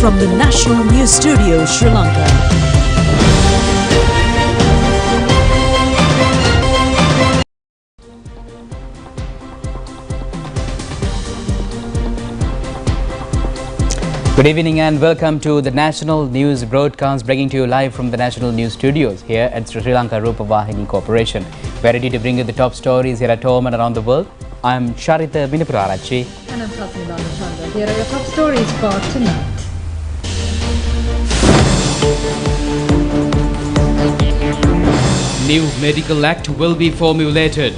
from the National News Studio, Sri Lanka. Good evening and welcome to the National News broadcast, bringing to you live from the National News Studios here at Sri Lanka Rupavahini Corporation. We're ready to bring you the top stories here at home and around the world. I'm Sharitha Binapurarachi. And I'm Fatima Chandra. Here are your top stories for tonight. New Medical Act will be formulated.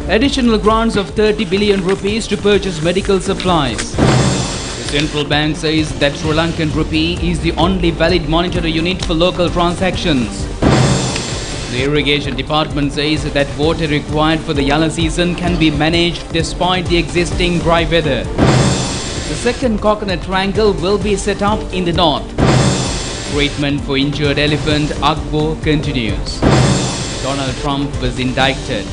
Additional grants of 30 billion rupees to purchase medical supplies. The central bank says that Sri Lankan rupee is the only valid monetary unit for local transactions. The irrigation department says that water required for the Yala season can be managed despite the existing dry weather. The second coconut triangle will be set up in the north. Treatment for injured elephant Agbo continues. Donald Trump was indicted.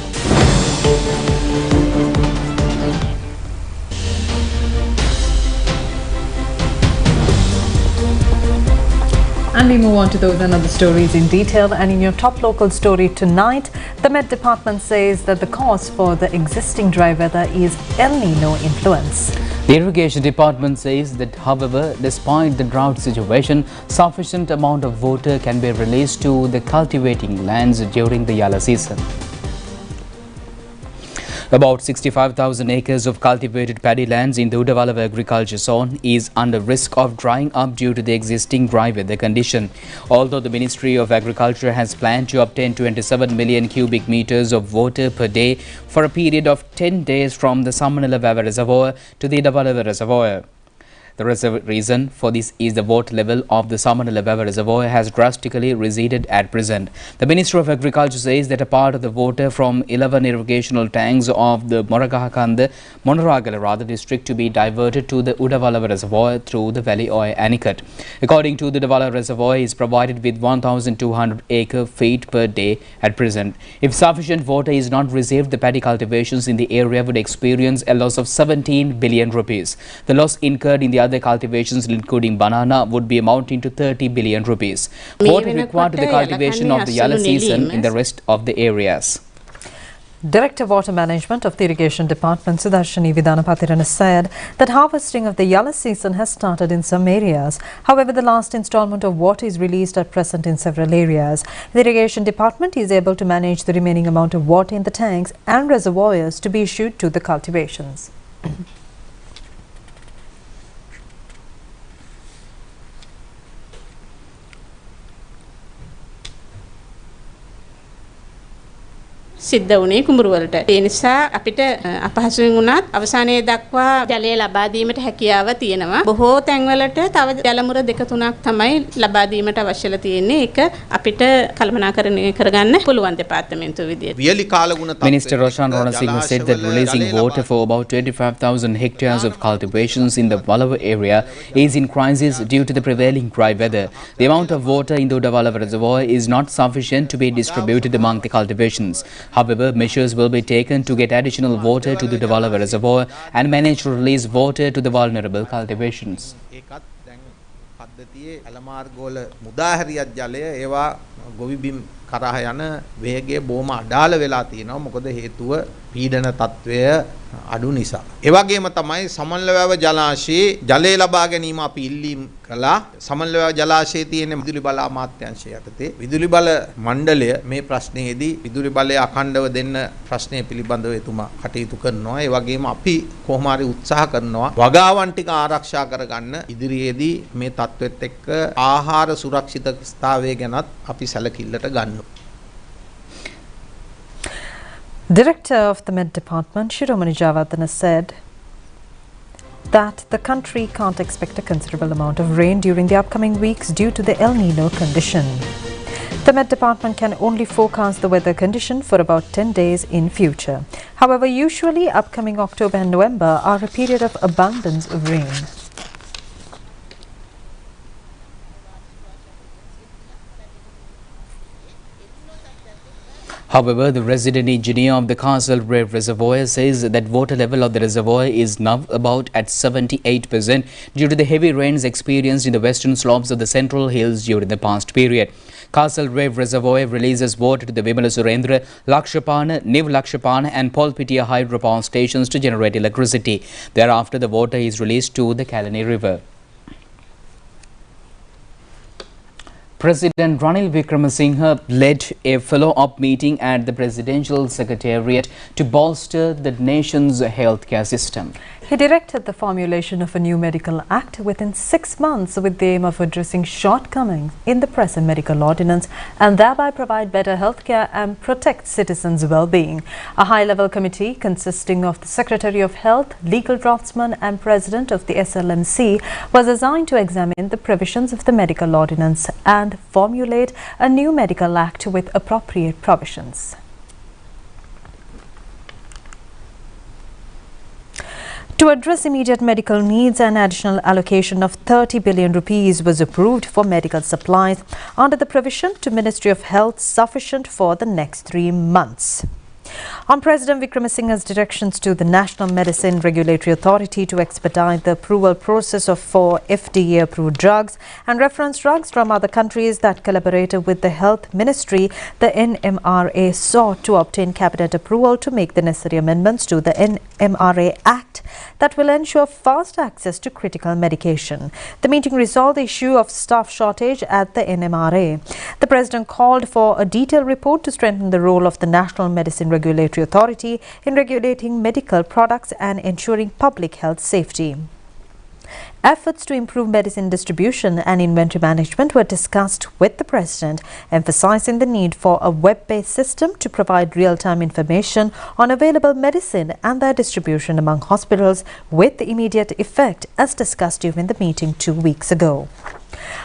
And we move on to those and other stories in detail. And in your top local story tonight, the Met Department says that the cause for the existing dry weather is El Nino influence. The irrigation department says that, however, despite the drought situation, sufficient amount of water can be released to the cultivating lands during the Yala season. About 65,000 acres of cultivated paddy lands in the Udawalawa agriculture zone is under risk of drying up due to the existing dry weather condition. Although the Ministry of Agriculture has planned to obtain 27 million cubic meters of water per day for a period of 10 days from the Samanalawa reservoir to the Udawalawa reservoir. The reason for this is the water level of the Samanalawa reservoir has drastically receded at present. The Minister of Agriculture says that a part of the water from 11 irrigational tanks of the Monaragala district to be diverted to the Udawalawa reservoir through the valley or Anicut. According to the Udawalawa reservoir is provided with 1,200 acre feet per day at present. If sufficient water is not received, the paddy cultivations in the area would experience a loss of 17 billion rupees. The loss incurred in the other cultivations, including banana, would be amounting to 30 billion rupees. Water required to the cultivation of the Yala season in the rest of the areas. Director of Water Management of the Irrigation Department, Sudarshani Vidanapathirana, said that harvesting of the Yala season has started in some areas. However, the last installment of water is released at present in several areas. The Irrigation Department is able to manage the remaining amount of water in the tanks and reservoirs to be issued to the cultivations. සිද්ධ වුණේ කුඹුරු වලට. ඒ නිසා අපිට අපහසුයෙන් වුණත් අවසානයේ දක්වා ජලය ලබා දීමට හැකියාව තියෙනවා. බොහෝ තැන්වලට තව ජලමුර දෙක තුනක් තමයි ලබා දීමට අවශ්‍යලා තියෙන්නේ. ඒක අපිට කළමනාකරණය කරගන්න පුළුවන් දෙපාර්තමේන්තුව විදියට. Minister Roshan Ronasinghe said that releasing water for about 25,000 hectares of cultivations in the Udawalawa area is in crisis due to the prevailing dry weather. The amount of water in the Udawalawa reservoir is not sufficient to be distributed among the cultivations. However, measures will be taken to get additional water to the Udawalawa reservoir and manage to release water to the vulnerable cultivations. කරහ යන වේගය බොහොම අඩාල වෙලා තියෙනවා. මොකද හේතුව පීඩන තත්වය අඩු නිසා. ඒ වගේම තමයි සමන්ලවැව ජලාශයේ ජලය ලබා ගැනීම අපි ඉල්ලීම් කළා. සමන්ලවැව ජලාශයේ තියෙන විදුලි බල අමාත්‍යාංශය යටතේ විදුලි බල මණ්ඩලය මේ ප්‍රශ්නයේදී විදුලි බලය අඛණ්ඩව දෙන්න ප්‍රශ්නය පිළිබඳව එතුමා කටයුතු කරනවා. ඒ වගේම අපි කොහොම හරි උත්සාහ කරනවා වගාවන් ටික ආරක්ෂා කරගන්න ඉදිරියේදී මේ තත්වෙත් එක්ක ආහාර සුරක්ෂිතතාවය ගැනත් අපි සැලකිල්ලට ගන්නවා. Director of the Met Department, Shiromani Javardhana, said that the country can't expect a considerable amount of rain during the upcoming weeks due to the El Nino condition. The Met Department can only forecast the weather condition for about 10 days in future. However, usually upcoming October and November are a period of abundance of rain. However, the resident engineer of the Castle Brave Reservoir says that water level of the reservoir is now about at 78% due to the heavy rains experienced in the western slopes of the central hills during the past period. Castle Brave Reservoir releases water to the Vimala Surendra, Lakshapana, Niv Lakshapana and Polpitia hydropower stations to generate electricity. Thereafter, the water is released to the Kalani River. President Ranil Wickremesinghe led a follow-up meeting at the Presidential Secretariat to bolster the nation's healthcare system. He directed the formulation of a new medical act within 6 months with the aim of addressing shortcomings in the present medical ordinance and thereby provide better healthcare and protect citizens' well-being. A high-level committee consisting of the Secretary of Health, legal draftsman and President of the SLMC was assigned to examine the provisions of the medical ordinance and formulate a new medical act with appropriate provisions. To address immediate medical needs, an additional allocation of 30 billion rupees was approved for medical supplies under the provision to Ministry of Health sufficient for the next 3 months. On President Wickremesinghe's directions to the National Medicine Regulatory Authority to expedite the approval process for FDA-approved drugs and reference drugs from other countries that collaborated with the Health Ministry, the NMRA sought to obtain cabinet approval to make the necessary amendments to the NMRA Act that will ensure fast access to critical medication. The meeting resolved the issue of staff shortage at the NMRA. The President called for a detailed report to strengthen the role of the National Medicine Regulatory Authority in regulating medical products and ensuring public health safety. Efforts to improve medicine distribution and inventory management were discussed with the President, emphasizing the need for a web-based system to provide real-time information on available medicine and their distribution among hospitals with immediate effect, as discussed during the meeting 2 weeks ago.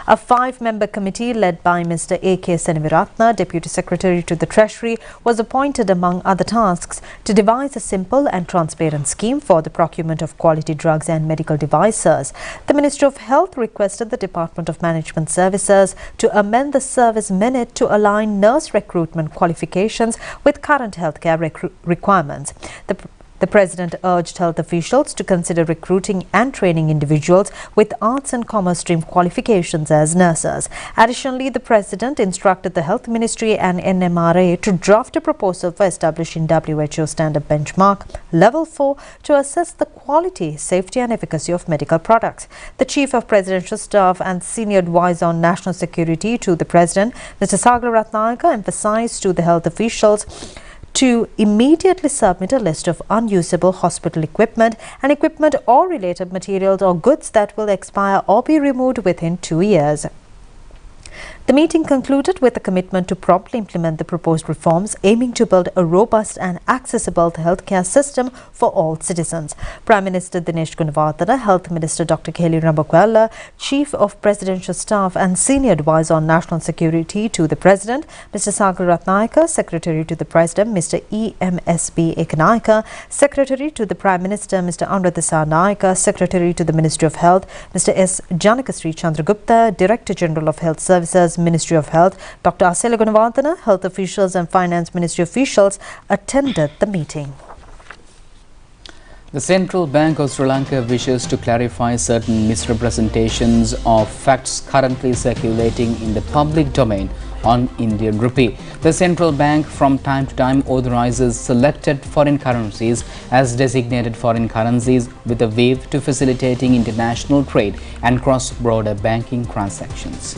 A 5-member committee led by Mr. A.K. Senaviratna, Deputy Secretary to the Treasury, was appointed among other tasks to devise a simple and transparent scheme for the procurement of quality drugs and medical devices. The Ministry of Health requested the Department of Management Services to amend the service minute to align nurse recruitment qualifications with current healthcare requirements. The President urged health officials to consider recruiting and training individuals with arts and commerce stream qualifications as nurses. Additionally, the President instructed the Health Ministry and NMRA to draft a proposal for establishing WHO standard benchmark level 4 to assess the quality, safety and efficacy of medical products. The Chief of Presidential Staff and Senior Advisor on National Security to the President, Mr. Sagar Ratnayaka, emphasized to the health officials to immediately submit a list of unusable hospital equipment and equipment or related materials or goods that will expire or be removed within 2 years. The meeting concluded with a commitment to promptly implement the proposed reforms, aiming to build a robust and accessible healthcare system for all citizens. Prime Minister Dinesh Gunawardena, Health Minister Dr. Kelly Rambakwala, Chief of Presidential Staff and Senior Advisor on National Security to the President, Mr. Sagar Ratnayaka, Secretary to the President, Mr. E.M.S.B. Ekanayaka, Secretary to the Prime Minister, Mr. Anuradha Nayaka, Secretary to the Ministry of Health, Mr. S. Janakasri Chandragupta, Director General of Health Services, Ministry of Health, Dr. Asela Gunawardena, health officials and finance ministry officials attended the meeting. The Central Bank of Sri Lanka wishes to clarify certain misrepresentations of facts currently circulating in the public domain on Indian rupee. The central bank from time to time authorizes selected foreign currencies as designated foreign currencies with a view to facilitating international trade and cross-border banking transactions.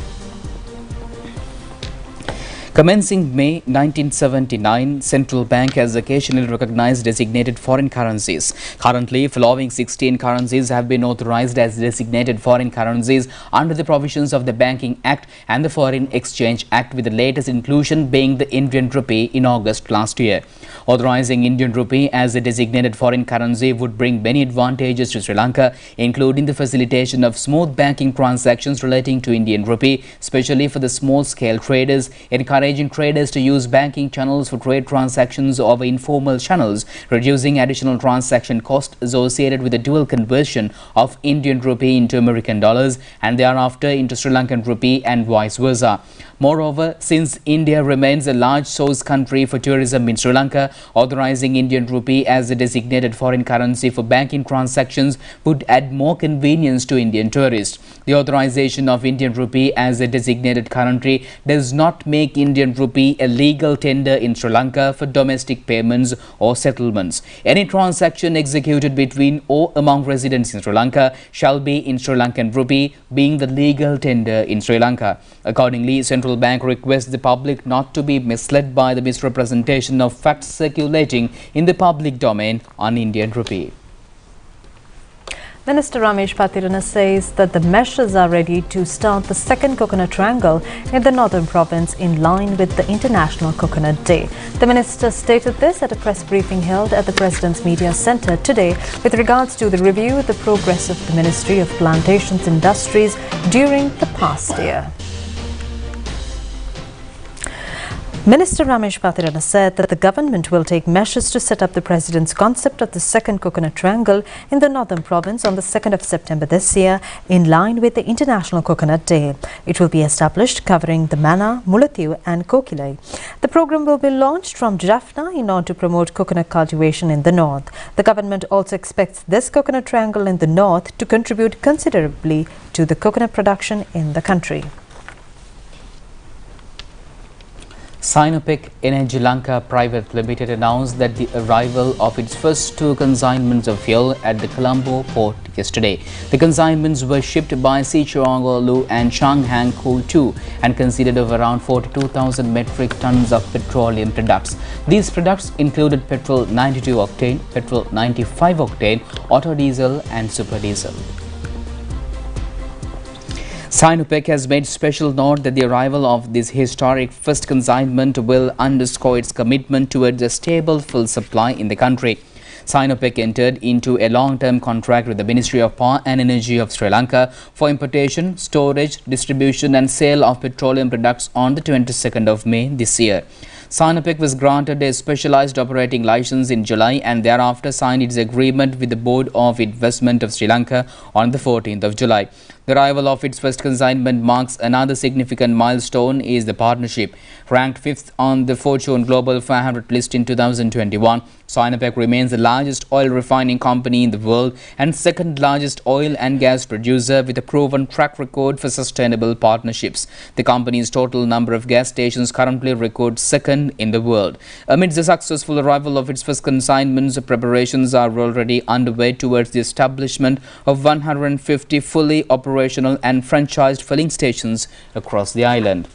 Commencing May 1979, Central Bank has occasionally recognized designated foreign currencies. Currently, following 16 currencies have been authorized as designated foreign currencies under the provisions of the Banking Act and the Foreign Exchange Act, with the latest inclusion being the Indian rupee in August last year. Authorizing Indian rupee as a designated foreign currency would bring many advantages to Sri Lanka, including the facilitation of smooth banking transactions relating to Indian rupee, especially for the small-scale traders, encouraging encouraging traders to use banking channels for trade transactions over informal channels, reducing additional transaction cost associated with the dual conversion of Indian rupee into American dollars and thereafter into Sri Lankan rupee and vice versa. Moreover, since India remains a large source country for tourism in Sri Lanka, authorizing Indian rupee as a designated foreign currency for banking transactions would add more convenience to Indian tourists. The authorization of Indian rupee as a designated currency does not make Indian rupee a legal tender in Sri Lanka for domestic payments or settlements. Any transaction executed between or among residents in Sri Lanka shall be in Sri Lankan rupee, being the legal tender in Sri Lanka. Accordingly, Central Bank requests the public not to be misled by the misrepresentation of facts circulating in the public domain on Indian rupee. Minister Ramesh Pathirana says that the measures are ready to start the second coconut triangle in the northern province in line with the International Coconut Day. The minister stated this at a press briefing held at the President's Media Centre today with regards to the review of the progress of the Ministry of Plantations Industries during the past year. Minister Ramesh Pathirana said that the government will take measures to set up the President's concept of the second coconut triangle in the northern province on the 2nd of September this year in line with the International Coconut Day. It will be established covering the Mana, Mulathiu and Kokilai. The program will be launched from Jaffna in order to promote coconut cultivation in the north. The government also expects this coconut triangle in the north to contribute considerably to the coconut production in the country. Synopic Energy Lanka Private Limited announced that the arrival of its first 2 consignments of fuel at the Colombo port yesterday. The consignments were shipped by Sichuangolu and Changhang Coal 2 and consisted of around 42,000 metric tons of petroleum products. These products included petrol 92 octane, petrol 95 octane, auto diesel and super diesel. Synopic has made special note that the arrival of this historic first consignment will underscore its commitment towards a stable fuel supply in the country. Synopic entered into a long-term contract with the Ministry of Power and Energy of Sri Lanka for importation, storage, distribution and sale of petroleum products on the 22nd of May this year. Synopic was granted a specialized operating license in July and thereafter signed its agreement with the Board of Investment of Sri Lanka on the 14th of July. The arrival of its first consignment marks another significant milestone is the partnership. Ranked 5th on the Fortune Global 500 list in 2021, Synopic remains the largest oil refining company in the world and second largest oil and gas producer with a proven track record for sustainable partnerships. The company's total number of gas stations currently records second in the world. Amidst the successful arrival of its first consignments, preparations are already underway towards the establishment of 150 fully operational and franchised filling stations across the island.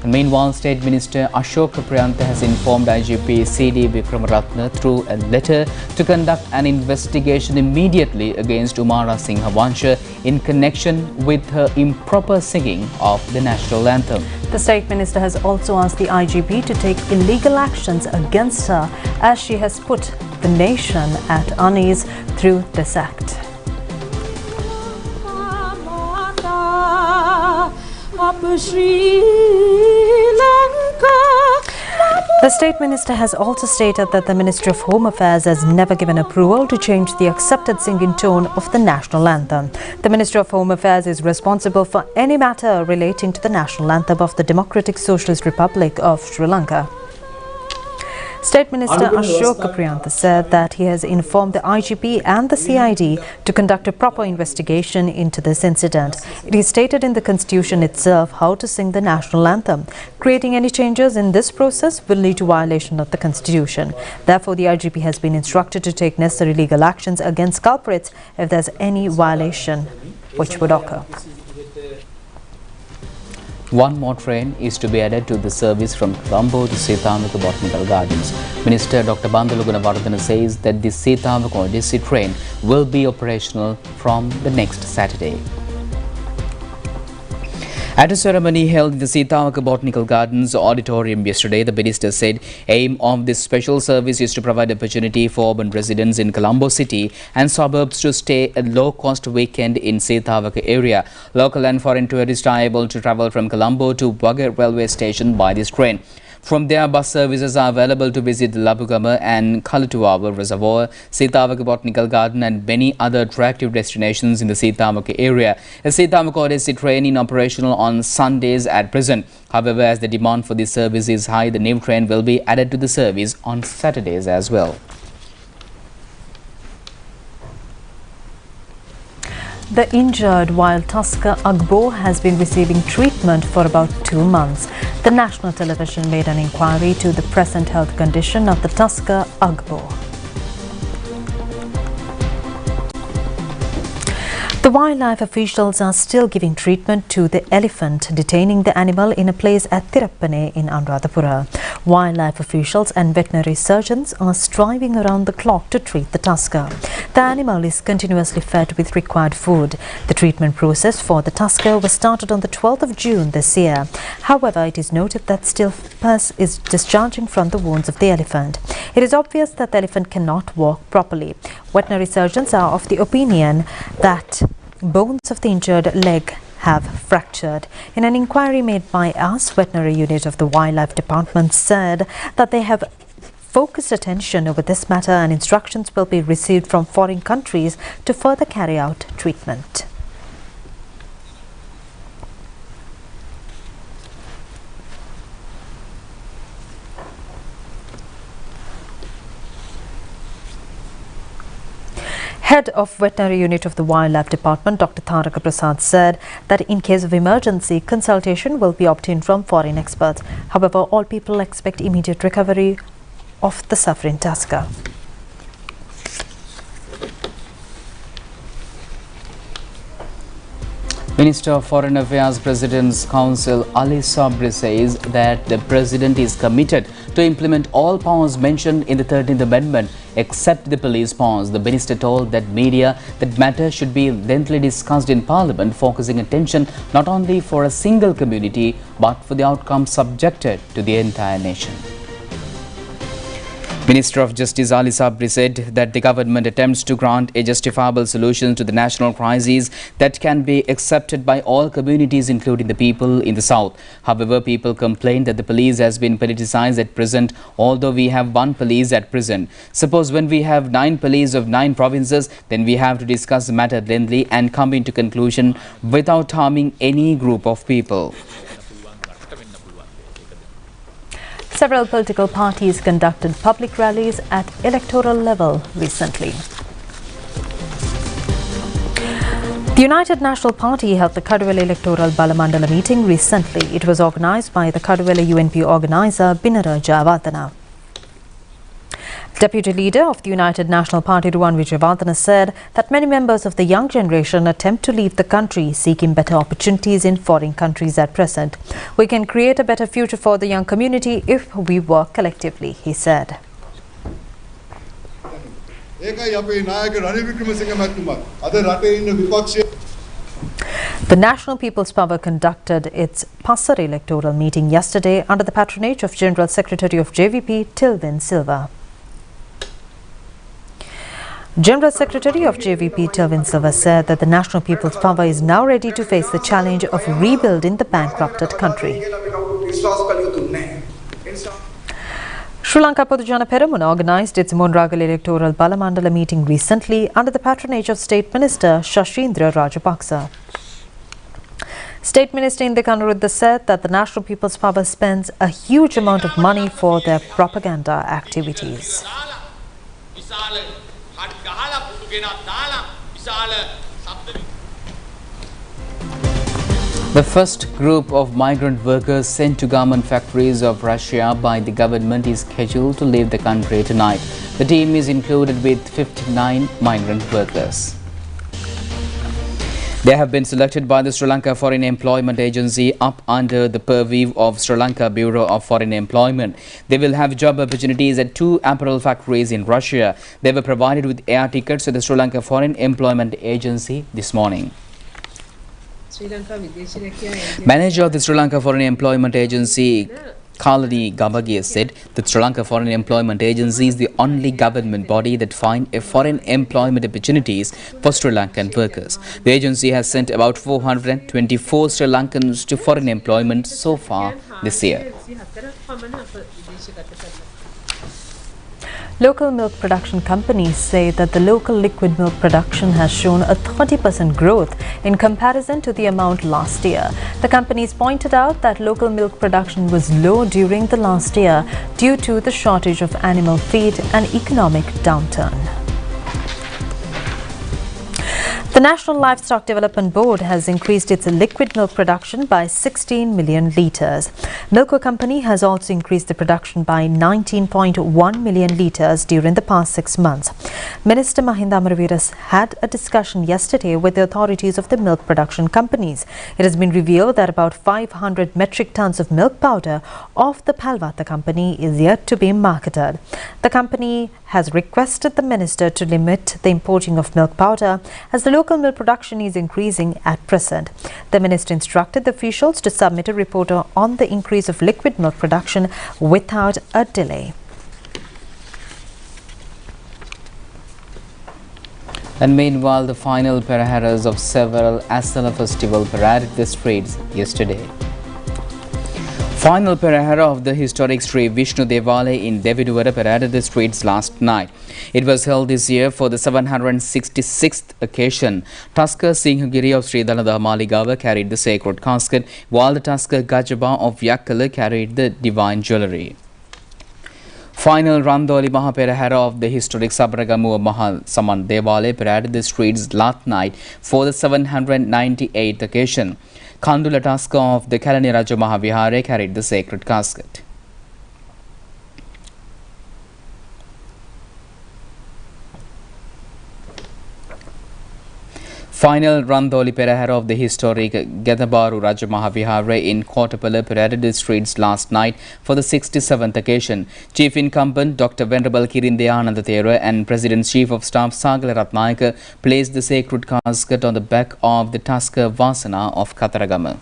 Meanwhile, State Minister Ashok Priyantha has informed IGP C.D. Vikramaratne through a letter to conduct an investigation immediately against Umara Singhawansha in connection with her improper singing of the national anthem. The State Minister has also asked the IGP to take illegal actions against her as she has put the nation at unease through this act. The State Minister has also stated that the Ministry of Home Affairs has never given approval to change the accepted singing tone of the national anthem. The Ministry of Home Affairs is responsible for any matter relating to the national anthem of the Democratic Socialist Republic of Sri Lanka. State Minister Ashok Priyantha said that he has informed the IGP and the CID to conduct a proper investigation into this incident. It is stated in the Constitution itself how to sing the national anthem. Creating any changes in this process will lead to violation of the Constitution. Therefore, the IGP has been instructed to take necessary legal actions against culprits if there is any violation which would occur. One more train is to be added to the service from Colombo to Sithamaka Botanical Gardens. Minister Dr. Bandalu Gunawardena says that the Sithamaka Odyssey train will be operational from the next Saturday. At a ceremony held in the Sitawaka Botanical Gardens auditorium yesterday, the minister said aim of this special service is to provide opportunity for urban residents in Colombo city and suburbs to stay a low-cost weekend in Sitawaka area. Local and foreign tourists are able to travel from Colombo to Wagga railway station by this train. From there, bus services are available to visit the Labugama and Kalatuava Reservoir, Sitawaka Botanical Garden and many other attractive destinations in the Sitawaka area. A Sitawaka Odyssey train is operational on Sundays at present. However, as the demand for this service is high, the new train will be added to the service on Saturdays as well. The injured wild tusker Agbo has been receiving treatment for about 2 months. The national television made an inquiry to the present health condition of the tusker Agbo. The wildlife officials are still giving treatment to the elephant, detaining the animal in a place at Tirappane in Anuradhapura. Wildlife officials and veterinary surgeons are striving around the clock to treat the tusker. The animal is continuously fed with required food. The treatment process for the tusker was started on the 12th of June this year. However, it is noted that still pus is discharging from the wounds of the elephant. It is obvious that the elephant cannot walk properly. Veterinary surgeons are of the opinion that bones of the injured leg have fractured. In an inquiry made by us, veterinary unit of the wildlife department said that they have focused attention over this matter and instructions will be received from foreign countries to further carry out treatment. Head of Veterinary Unit of the Wildlife Department, Dr. Tharaka Prasad, said that in case of emergency, consultation will be obtained from foreign experts. However, all people expect immediate recovery of the suffering tusker. Minister of Foreign Affairs President's Council Ali Sabri says that the President is committed to implement all powers mentioned in the 13th Amendment except the police powers. The minister told that media that matter should be lengthily discussed in Parliament, focusing attention not only for a single community but for the outcome subjected to the entire nation. Minister of Justice Ali Sabri said that the government attempts to grant a justifiable solution to the national crisis that can be accepted by all communities, including the people in the south. However, people complain that the police has been politicized at present, although we have one police at present. Suppose when we have 9 police of 9 provinces, then we have to discuss the matter lengthily and come into conclusion without harming any group of people. Several political parties conducted public rallies at electoral level recently. The United National Party held the Kaduvela Electoral Balamandala meeting recently. It was organized by the Kaduvela UNP organizer Binara Jayawardena. Deputy Leader of the United National Party Ruwan Wijewardena said that many members of the young generation attempt to leave the country, seeking better opportunities in foreign countries at present. We can create a better future for the young community if we work collectively, he said. The National People's Power conducted its Passar electoral meeting yesterday under the patronage of General Secretary of JVP Tilvin Silva. General Secretary of JVP Tilvin Silva said that the National People's Power is now ready to face the challenge of rebuilding the bankrupted country. Sri Lanka Podujana Peramuna organised its Monragal Electoral Balamandala meeting recently under the patronage of State Minister Shashindra Rajapaksa. State Minister Indicted Anuruddha said that the National People's Power spends a huge amount of money for their propaganda activities. The first group of migrant workers sent to garment factories of Russia by the government is scheduled to leave the country tonight. The team is included with 59 migrant workers. They have been selected by the Sri Lanka Foreign Employment Agency up under the purview of Sri Lanka Bureau of Foreign Employment. They will have job opportunities at 2 apparel factories in Russia. They were provided with air tickets to the Sri Lanka Foreign Employment Agency this morning. Manager of the Sri Lanka Foreign Employment Agency, Kalani Gabagia, said that Sri Lanka Foreign Employment Agency is the only government body that finds foreign employment opportunities for Sri Lankan workers. The agency has sent about 424 Sri Lankans to foreign employment so far this year. Local milk production companies say that the local liquid milk production has shown a 30% growth in comparison to the amount last year. The companies pointed out that local milk production was low during the last year due to the shortage of animal feed and economic downturn. The National Livestock Development Board has increased its liquid milk production by 16 million litres. Milko Company has also increased the production by 19.1 million litres during the past 6 months. Minister Mahinda Amaraveera had a discussion yesterday with the authorities of the milk production companies. It has been revealed that about 500 metric tons of milk powder of the Palwata company is yet to be marketed. The company has requested the minister to limit the importing of milk powder as the local milk production is increasing at present. The minister instructed the officials to submit a report on the increase of liquid milk production without a delay. And meanwhile, the final paraharas of several Asala festival paraded the streets yesterday. Final parahara of the historic Sri Vishnu Devalaya in Deviduvara paraded the streets last night. It was held this year for the 766th occasion. Tusker Sinhagiri of Sri Dalada Maligava carried the sacred casket, while the Tusker Gajaba of Yakkala carried the divine jewellery. Final Randoli Maha Perahara of the historic Sabragamuwa Maha Saman Devalaya paraded the streets last night for the 798th occasion. Kandula Tusker of the Kalani Raja Mahavihare carried the sacred casket. Final Randoli Perahara of the historic Getabaru Raja Mahavihare in Kotapala paraded the streets last night for the 67th occasion. Chief Incumbent Dr. Venerable Kirindayananda Thera and President Chief of Staff Sagala Ratnayaka placed the sacred casket on the back of the Tusker Vasana of Kataragama.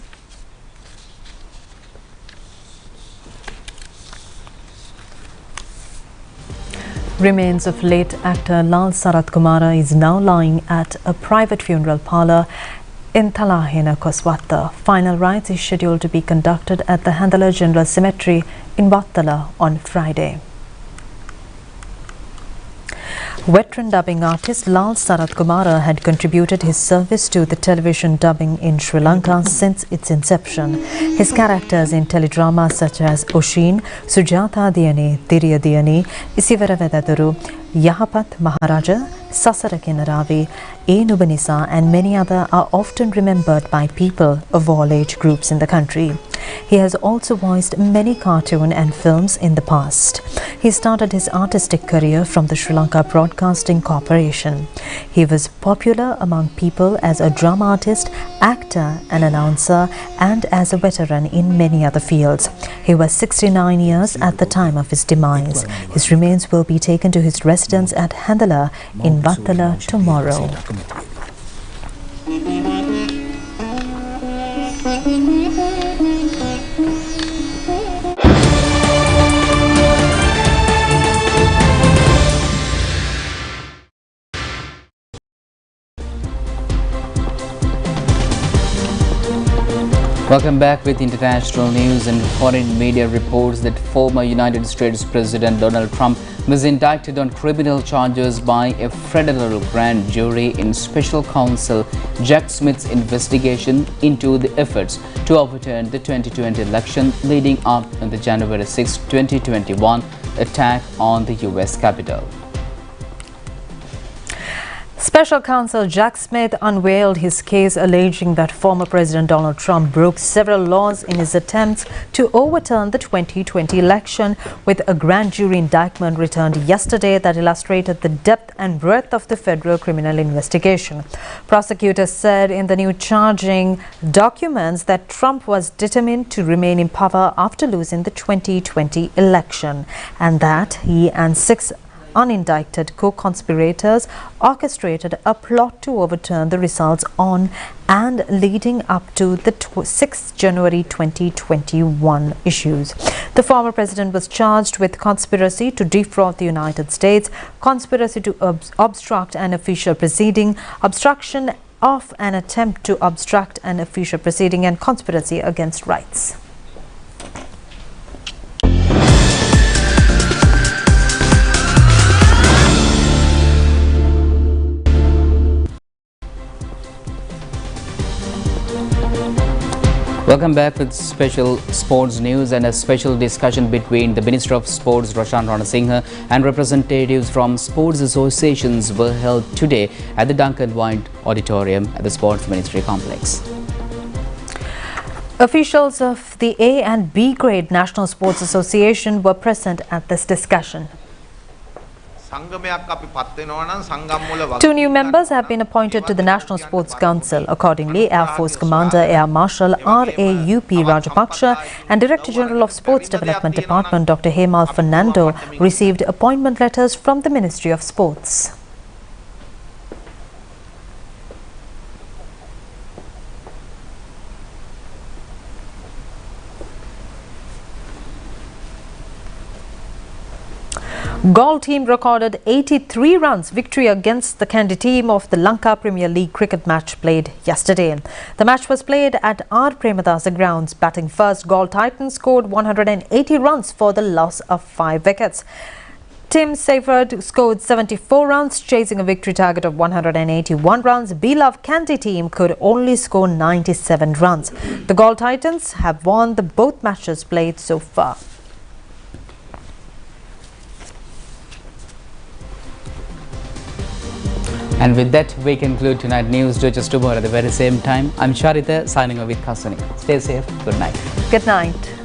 Remains of late actor Lal Sarathkumara is now lying at a private funeral parlour in Talahena, Koswatha. Final rites is scheduled to be conducted at the Handala General Cemetery in Vattala on Friday. Veteran dubbing artist Lal Sarathkumara had contributed his service to the television dubbing in Sri Lanka since its inception. His characters in teledramas such as Oshin, Sujatha Diyane, Diriya Diyane, Isivara Vedaduru, Yahapat Maharaja, Sasara Kinaravi, E Nubanisa and many other are often remembered by people of all age groups in the country. He has also voiced many cartoon and films in the past. He started his artistic career from the Sri Lanka Broadcasting Corporation. He was popular among people as a drama artist, actor, an announcer, and as a veteran in many other fields. He was 69 years at the time of his demise. His remains will be taken to his residence at Handala in Vattala tomorrow. Welcome back with international news. And foreign media reports that former United States President Donald Trump was indicted on criminal charges by a federal grand jury in special counsel Jack Smith's investigation into the efforts to overturn the 2020 election leading up to the January 6, 2021 attack on the US Capitol. Special counsel Jack Smith unveiled his case alleging that former President Donald Trump broke several laws in his attempts to overturn the 2020 election, with a grand jury indictment returned yesterday that illustrated the depth and breadth of the federal criminal investigation. Prosecutors said in the new charging documents that Trump was determined to remain in power after losing the 2020 election, and that he and 6 unindicted co-conspirators orchestrated a plot to overturn the results on and leading up to the 6th January 2021 issues. The former president was charged with conspiracy to defraud the United States, conspiracy to obstruct an official proceeding, obstruction of an attempt to obstruct an official proceeding, and conspiracy against rights. Welcome back with special sports news, and a special discussion between the Minister of Sports Roshan Ranasinghe and representatives from sports associations were held today at the Duncan White Auditorium at the Sports Ministry Complex. Officials of the A and B grade National Sports Association were present at this discussion. Two new members have been appointed to the National Sports Council. Accordingly, Air Force Commander Air Marshal RAUP Rajapaksa and Director General of Sports Development Department Dr. Hemal Fernando received appointment letters from the Ministry of Sports. Galle team recorded 83 runs victory against the Kandy team of the Lanka Premier League cricket match played yesterday. The match was played at R. Premadasa grounds. Batting first, Galle Titans scored 180 runs for the loss of 5 wickets. Tim Seyfried scored 74 runs, chasing a victory target of 181 runs. Beloved Kandy team could only score 97 runs. The Galle Titans have won the both matches played so far. And with that, we conclude tonight's news. Do just tomorrow at the very same time. I'm Charita, signing off with Kasani. Stay safe. Good night. Good night.